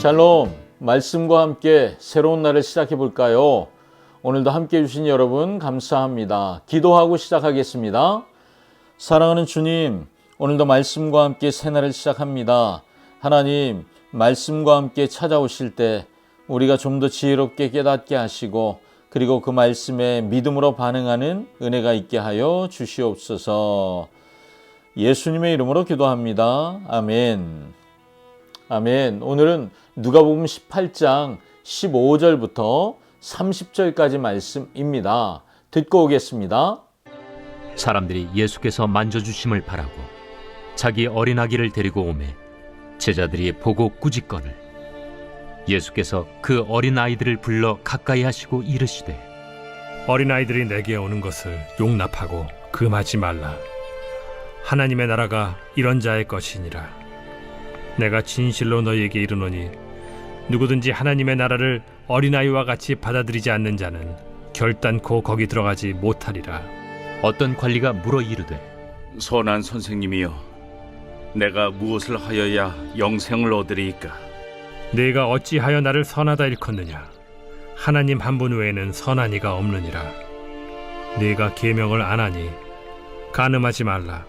샬롬, 말씀과 함께 새로운 날을 시작해 볼까요? 오늘도 함께 해주신 여러분 감사합니다. 기도하고 시작하겠습니다. 사랑하는 주님, 오늘도 말씀과 함께 새 날을 시작합니다. 하나님, 말씀과 함께 찾아오실 때 우리가 좀 더 지혜롭게 깨닫게 하시고 그리고 그 말씀에 믿음으로 반응하는 은혜가 있게 하여 주시옵소서. 예수님의 이름으로 기도합니다. 아멘. 아멘. 오늘은 누가복음 18장 15절부터 30절까지 말씀입니다. 듣고 오겠습니다. 사람들이 예수께서 만져주심을 바라고 자기 어린아기를 데리고 오매 제자들이 보고 꾸짖거늘 예수께서 그 어린아이들을 불러 가까이 하시고 이르시되 어린아이들이 내게 오는 것을 용납하고 금하지 말라. 하나님의 나라가 이런 자의 것이니라. 내가 진실로 너희에게 이르노니 누구든지 하나님의 나라를 어린아이와 같이 받아들이지 않는 자는 결단코 거기 들어가지 못하리라. 어떤 관리가 물어 이르되 선한 선생님이여, 내가 무엇을 하여야 영생을 얻으리이까? 네가 어찌하여 나를 선하다 일컫느냐? 하나님 한 분 외에는 선한 이가 없느니라. 네가 계명을 안 하니 간음하지 말라,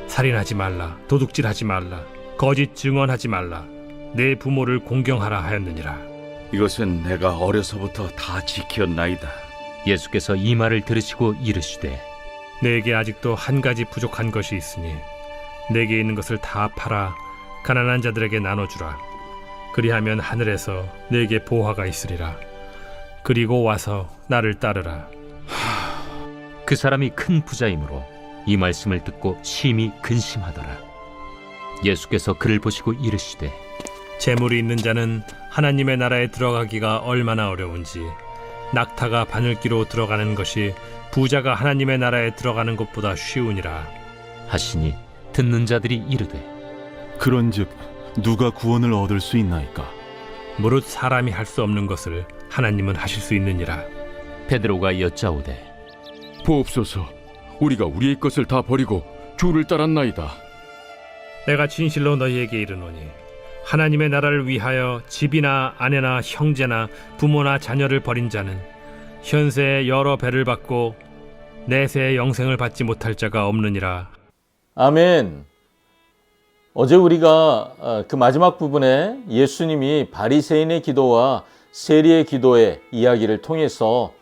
살인하지 말라, 도둑질하지 말라, 거짓 증언하지 말라, 내 부모를 공경하라 하였느니라. 이것은 내가 어려서부터 다 지켰나이다. 예수께서 이 말을 들으시고 이르시되 내게 아직도 한 가지 부족한 것이 있으니 내게 있는 것을 다 팔아 가난한 자들에게 나눠주라. 그리하면 하늘에서 내게 보화가 있으리라. 그리고 와서 나를 따르라. 그 사람이 큰 부자이므로 이 말씀을 듣고 심히 근심하더라. 예수께서 그를 보시고 이르시되 재물이 있는 자는 하나님의 나라에 들어가기가 얼마나 어려운지 낙타가 바늘기로 들어가는 것이 부자가 하나님의 나라에 들어가는 것보다 쉬우니라 하시니 듣는 자들이 이르되 그런즉 누가 구원을 얻을 수 있나이까? 무릇 사람이 할 수 없는 것을 하나님은 하실 수 있느니라. 베드로가 여짜오되 보옵소서, 우리가 우리의 것을 다 버리고 주를 따랐나이다. 내가 진실로 너희에게 이르노니 하나님의 나라를 위하여 집이나 아내나 형제나 부모나 자녀를 버린 자는 현세에 여러 배를 받고 내세의 영생을 받지 못할 자가 없느니라. 아멘. 어제 우리가 그 마지막 부분에 예수님이 바리새인의 기도와 세리의 기도의 이야기를 통해서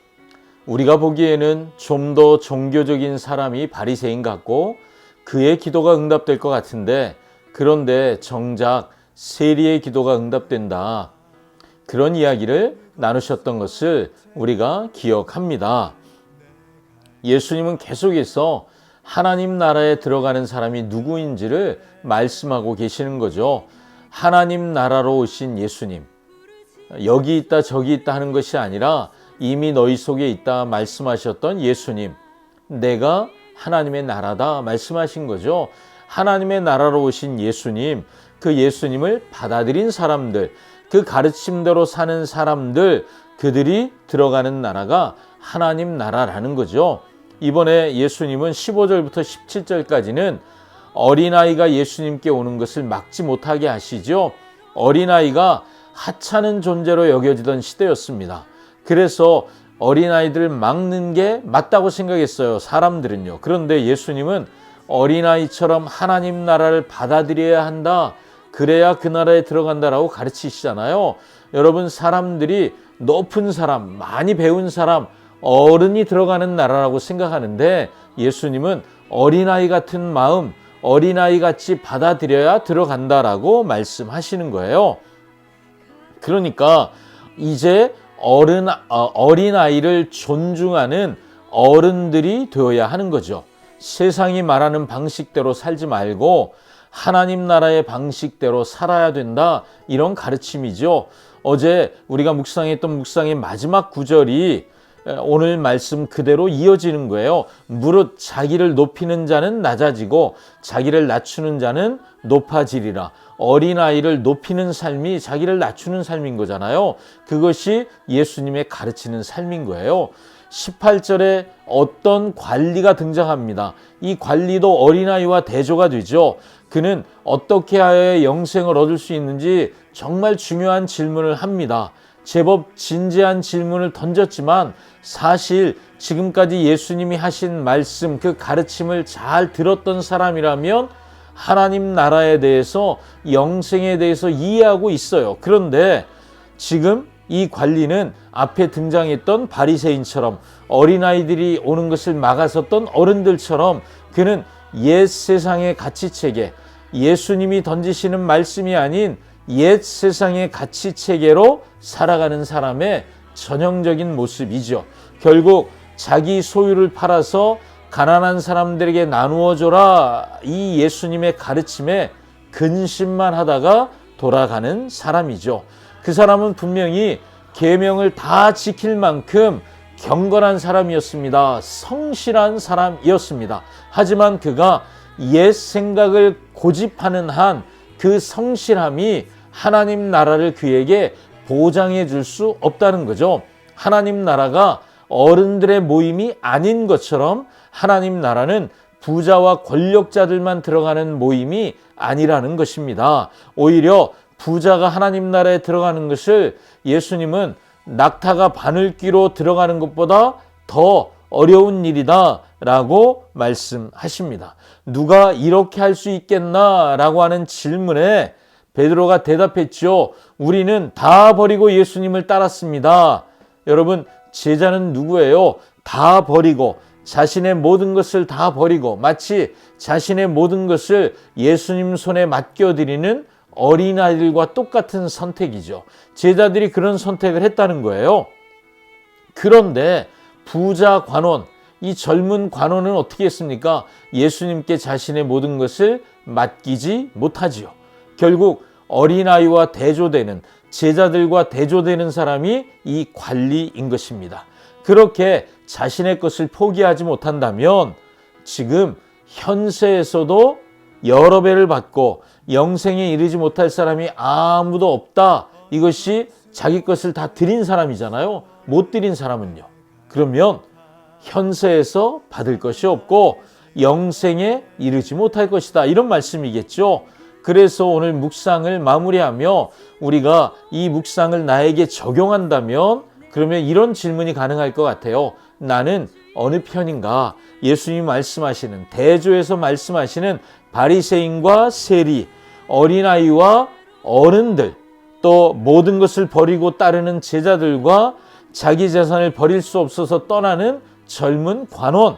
우리가 보기에는 좀 더 종교적인 사람이 바리새인 같고 그의 기도가 응답될 것 같은데 그런데 정작 세리의 기도가 응답된다. 그런 이야기를 나누셨던 것을 우리가 기억합니다. 예수님은 계속해서 하나님 나라에 들어가는 사람이 누구인지를 말씀하고 계시는 거죠. 하나님 나라로 오신 예수님. 여기 있다 저기 있다 하는 것이 아니라 이미 너희 속에 있다 말씀하셨던 예수님. 내가 하나님의 나라다 말씀하신 거죠. 하나님의 나라로 오신 예수님, 그 예수님을 받아들인 사람들, 그 가르침대로 사는 사람들, 그들이 들어가는 나라가 하나님 나라라는 거죠. 이번에 예수님은 15절부터 17절까지는 어린아이가 예수님께 오는 것을 막지 못하게 하시죠. 어린아이가 하찮은 존재로 여겨지던 시대였습니다. 그래서 어린아이들을 막는 게 맞다고 생각했어요, 사람들은요. 그런데 예수님은 어린아이처럼 하나님 나라를 받아들여야 한다. 그래야 그 나라에 들어간다라고 가르치시잖아요. 여러분, 사람들이 높은 사람, 많이 배운 사람, 어른이 들어가는 나라라고 생각하는데 예수님은 어린아이 같은 마음, 어린아이 같이 받아들여야 들어간다라고 말씀하시는 거예요. 그러니까 이제 어린아이를 존중하는 어른들이 되어야 하는 거죠. 세상이 말하는 방식대로 살지 말고 하나님 나라의 방식대로 살아야 된다. 이런 가르침이죠. 어제 우리가 묵상했던 묵상의 마지막 구절이 오늘 말씀 그대로 이어지는 거예요. 무릇 자기를 높이는 자는 낮아지고 자기를 낮추는 자는 높아지리라. 어린아이를 높이는 삶이 자기를 낮추는 삶인 거잖아요. 그것이 예수님의 가르치는 삶인 거예요. 18절에 어떤 관리가 등장합니다. 이 관리도 어린아이와 대조가 되죠. 그는 어떻게 하여야 영생을 얻을 수 있는지 정말 중요한 질문을 합니다. 제법 진지한 질문을 던졌지만 사실 지금까지 예수님이 하신 말씀, 그 가르침을 잘 들었던 사람이라면 하나님 나라에 대해서, 영생에 대해서 이해하고 있어요. 그런데 지금 이 관리는 앞에 등장했던 바리새인처럼, 어린아이들이 오는 것을 막아섰던 어른들처럼, 그는 옛 세상의 가치체계, 예수님이 던지시는 말씀이 아닌 옛 세상의 가치체계로 살아가는 사람의 전형적인 모습이죠. 결국 자기 소유를 팔아서 가난한 사람들에게 나누어줘라, 이 예수님의 가르침에 근심만 하다가 돌아가는 사람이죠. 그 사람은 분명히 계명을 다 지킬 만큼 경건한 사람이었습니다. 성실한 사람이었습니다. 하지만 그가 옛 생각을 고집하는 한 그 성실함이 하나님 나라를 그에게 보장해 줄 수 없다는 거죠. 하나님 나라가 어른들의 모임이 아닌 것처럼 하나님 나라는 부자와 권력자들만 들어가는 모임이 아니라는 것입니다. 오히려 부자가 하나님 나라에 들어가는 것을 예수님은 낙타가 바늘귀로 들어가는 것보다 더 어려운 일이다 라고 말씀하십니다. 누가 이렇게 할 수 있겠나 라고 하는 질문에 베드로가 대답했죠. 우리는 다 버리고 예수님을 따랐습니다. 여러분, 제자는 누구예요? 다 버리고, 자신의 모든 것을 다 버리고, 마치 자신의 모든 것을 예수님 손에 맡겨드리는 어린아이들과 똑같은 선택이죠. 제자들이 그런 선택을 했다는 거예요. 그런데 부자 관원, 이 젊은 관원은 어떻게 했습니까? 예수님께 자신의 모든 것을 맡기지 못하지요. 결국 어린아이와 대조되는, 제자들과 대조되는 사람이 이 관리인 것입니다. 그렇게 자신의 것을 포기하지 못한다면 지금 현세에서도 여러 배를 받고 영생에 이르지 못할 사람이 아무도 없다. 이것이 자기 것을 다 드린 사람이잖아요. 못 드린 사람은요. 그러면 현세에서 받을 것이 없고 영생에 이르지 못할 것이다. 이런 말씀이겠죠. 그래서 오늘 묵상을 마무리하며 우리가 이 묵상을 나에게 적용한다면 그러면 이런 질문이 가능할 것 같아요. 나는 어느 편인가? 예수님이 말씀하시는, 대조에서 말씀하시는 바리새인과 세리, 어린아이와 어른들, 또 모든 것을 버리고 따르는 제자들과 자기 재산을 버릴 수 없어서 떠나는 젊은 관원,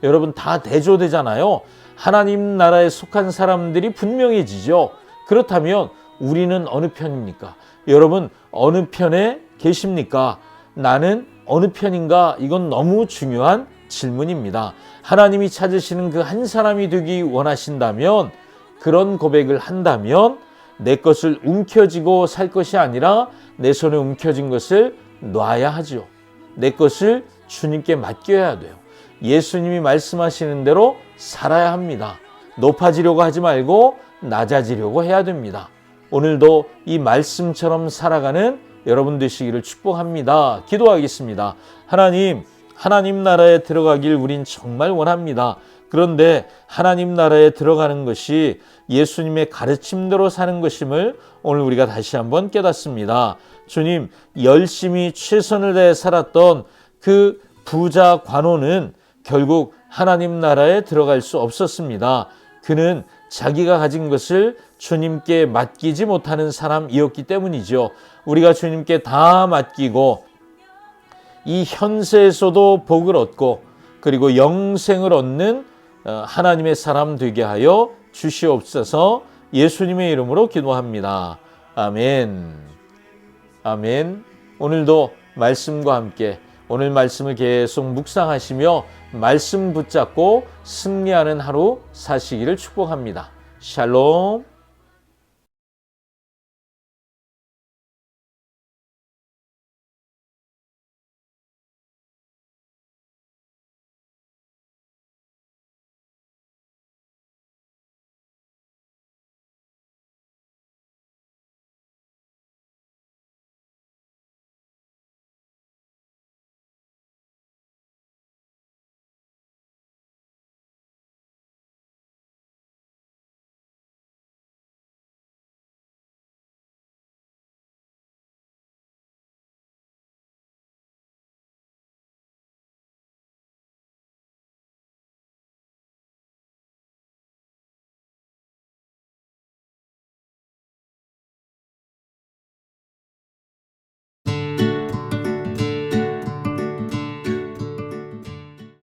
여러분 다 대조되잖아요. 하나님 나라에 속한 사람들이 분명해지죠. 그렇다면 우리는 어느 편입니까? 여러분 어느 편에 계십니까? 나는 어느 편인가? 이건 너무 중요한 질문입니다. 하나님이 찾으시는 그 한 사람이 되기 원하신다면, 그런 고백을 한다면 내 것을 움켜쥐고 살 것이 아니라 내 손에 움켜진 것을 놔야 하죠. 내 것을 주님께 맡겨야 돼요. 예수님이 말씀하시는 대로 살아야 합니다. 높아지려고 하지 말고 낮아지려고 해야 됩니다. 오늘도 이 말씀처럼 살아가는 여러분 되시기를 축복합니다. 기도하겠습니다. 하나님, 하나님 나라에 들어가길 우린 정말 원합니다. 그런데 하나님 나라에 들어가는 것이 예수님의 가르침대로 사는 것임을 오늘 우리가 다시 한번 깨닫습니다. 주님, 열심히 최선을 다해 살았던 그 부자 관원은 결국 하나님 나라에 들어갈 수 없었습니다. 그는 자기가 가진 것을 주님께 맡기지 못하는 사람이었기 때문이죠. 우리가 주님께 다 맡기고 이 현세에서도 복을 얻고 그리고 영생을 얻는 하나님의 사람 되게 하여 주시옵소서. 예수님의 이름으로 기도합니다. 아멘. 아멘. 오늘도 말씀과 함께 오늘 말씀을 계속 묵상하시며 말씀 붙잡고 승리하는 하루 사시기를 축복합니다. 샬롬.